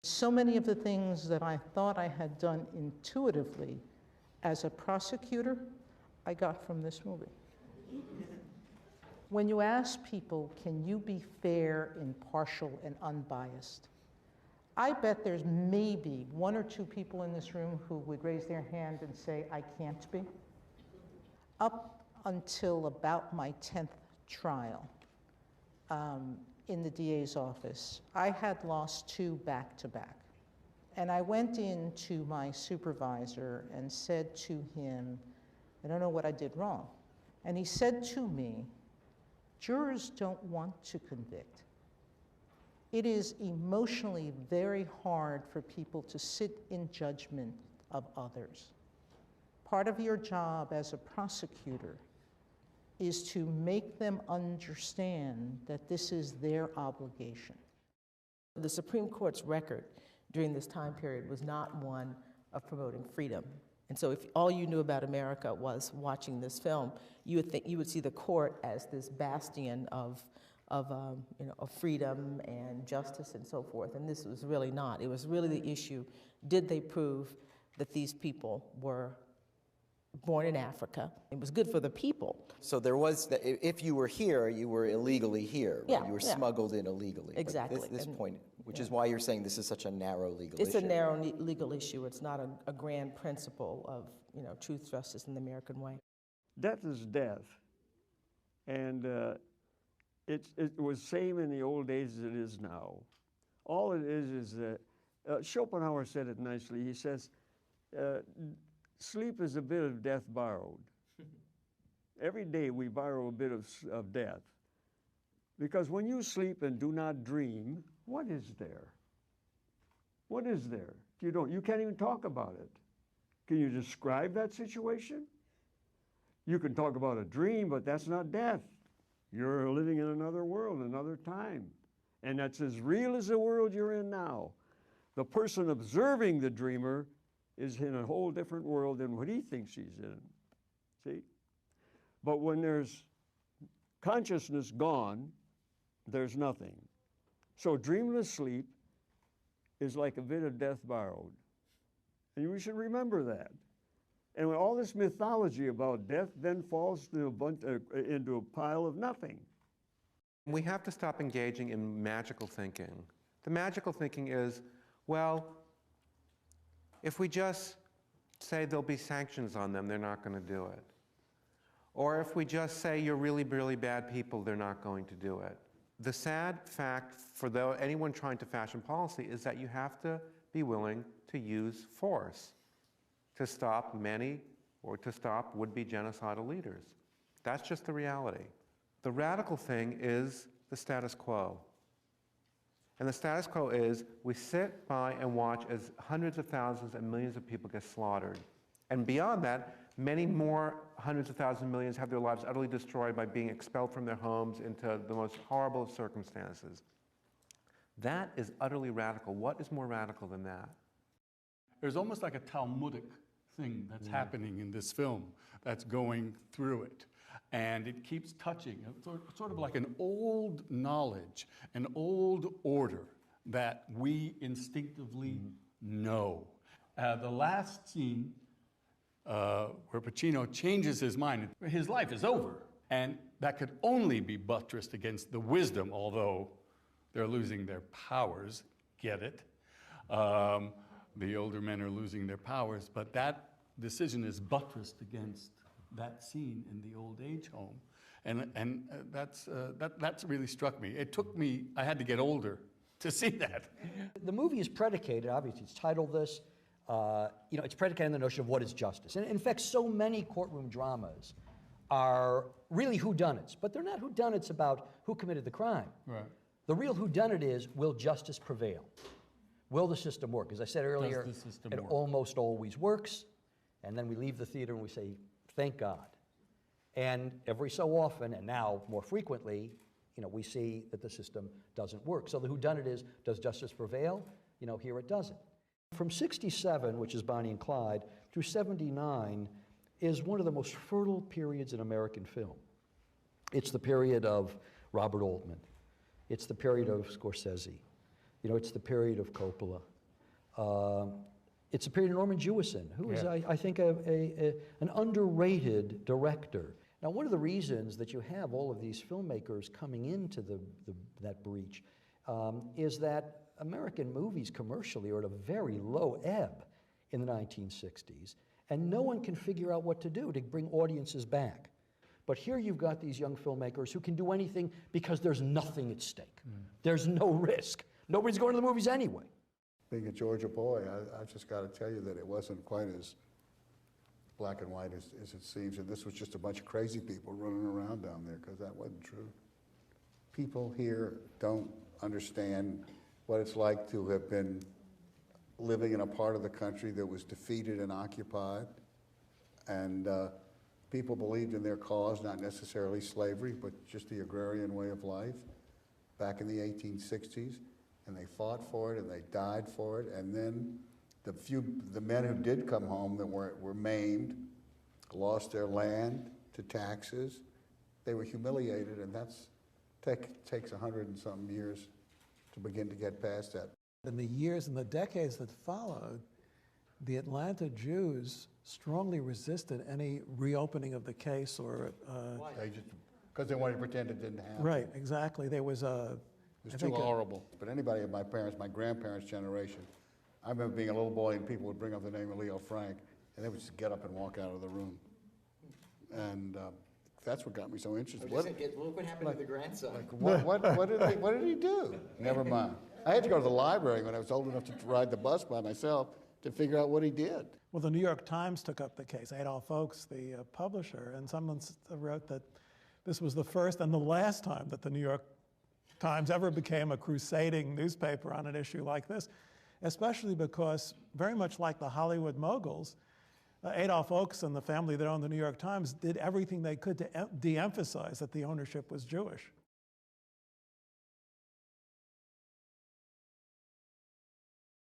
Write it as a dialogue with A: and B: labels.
A: So many of the things that I thought I had done intuitively as a prosecutor, I got from this movie. When you ask people, can you be fair, impartial, and unbiased? I bet there's maybe one or two people in this room who would raise their hand and say, I can't be. Up until about my 10th trial in the DA's office, I had lost 2 back-to-back. And I went in to my supervisor and said to him, I don't know what I did wrong. And he said to me, jurors don't want to convict. It is emotionally very hard for people to sit in judgment of others. Part of your job as a prosecutor is to make them understand that this is their obligation.
B: The Supreme Court's record during this time period was not one of promoting freedom. And so if all you knew about America was watching this film, you would see the court as this bastion of freedom and justice and so forth. And this was really not. It was really the issue, did they prove that these people were born in Africa? It was good for the people.
C: So there was, if you were here, you were illegally here. Right?
B: Yeah,
C: you were smuggled in illegally.
B: Exactly.
C: But this point, which is why you're saying this is such a narrow legal issue.
B: It's a narrow legal issue. It's not a grand principle of truth, justice, in the American way.
D: Death is death. And it was same in the old days as it is now. All it is that, Schopenhauer said it nicely. He says, sleep is a bit of death borrowed. Every day we borrow a bit of death. Because when you sleep and do not dream, what is there? What is there? You can't even talk about it. Can you describe that situation? You can talk about a dream, but that's not death. You're living in another world, another time. And that's as real as the world you're in now. The person observing the dreamer is in a whole different world than what he thinks he's in. See? But when there's consciousness gone, there's nothing. So dreamless sleep is like a bit of death borrowed. And we should remember that. And when all this mythology about death then falls into a pile of nothing.
E: We have to stop engaging in magical thinking. The magical thinking is, well, if we just say there'll be sanctions on them, they're not going to do it. Or if we just say you're really, really bad people, they're not going to do it. The sad fact for anyone trying to fashion policy is that you have to be willing to use force to stop many or to stop would-be genocidal leaders. That's just the reality. The radical thing is the status quo. And the status quo is we sit by and watch as hundreds of thousands and millions of people get slaughtered. And beyond that, many more hundreds of thousands, millions have their lives utterly destroyed by being expelled from their homes into the most horrible of circumstances. That is utterly radical. What is more radical than that?
F: There's almost like a Talmudic thing that's happening in this film that's going through it. And it keeps touching, sort of like an old knowledge, an old order that we instinctively know. The last scene where Pacino changes his mind, his life is over. And that could only be buttressed against the wisdom, although they're losing their powers, get it? The older men are losing their powers, but that decision is buttressed against that scene in the old age home. And that's really struck me. It took me, I had to get older to see that.
G: The movie is predicated, obviously it's titled this, it's predicated on the notion of what is justice. And in fact, so many courtroom dramas are really whodunnits, but they're not whodunits about who committed the crime.
F: Right.
G: The real whodunit is, will justice prevail? Will the system work? As I said earlier, it almost always works, and then we leave the theater and we say, thank God. And every so often, and now more frequently, we see that the system doesn't work. So the whodunit is, does justice prevail? Here it doesn't. From 67, which is Bonnie and Clyde, through 79 is one of the most fertile periods in American film. It's the period of Robert Altman. It's the period of Scorsese. It's the period of Coppola. It's a period of Norman Jewison, who is, I think, an underrated director. Now, one of the reasons that you have all of these filmmakers coming into that breach is that American movies commercially are at a very low ebb in the 1960s, and no one can figure out what to do to bring audiences back. But here you've got these young filmmakers who can do anything because there's nothing at stake. There's no risk. Nobody's going to the movies anyway.
H: Being a Georgia boy, I've just got to tell you that it wasn't quite as black and white as it seems, and this was just a bunch of crazy people running around down there, because that wasn't true. People here don't understand what it's like to have been living in a part of the country that was defeated and occupied, and people believed in their cause, not necessarily slavery, but just the agrarian way of life back in the 1860s, and they fought for it and they died for it, and then the men who did come home that were maimed, lost their land to taxes. They were humiliated, and that's takes 100 and something years to begin to get past that.
I: In the years and the decades that followed, the Atlanta Jews strongly resisted any reopening of the case or.
H: Because they wanted to pretend it didn't happen.
I: Right, exactly. There was a.
H: It was too horrible. But anybody of my parents, my grandparents' generation, I remember being a little boy and people would bring up the name of Leo Frank, and they would just get up and walk out of the room. And that's what got me so interested.
C: Look what happened to the grandson.
H: What did he do? Never mind. I had to go to the library when I was old enough to ride the bus by myself to figure out what he did.
I: Well, the New York Times took up the case. Adolph Oakes, the publisher, and someone wrote that this was the first and the last time that the New York Times ever became a crusading newspaper on an issue like this, especially because, very much like the Hollywood moguls, Adolph Oakes and the family that owned the New York Times did everything they could to de-emphasize that the ownership was Jewish.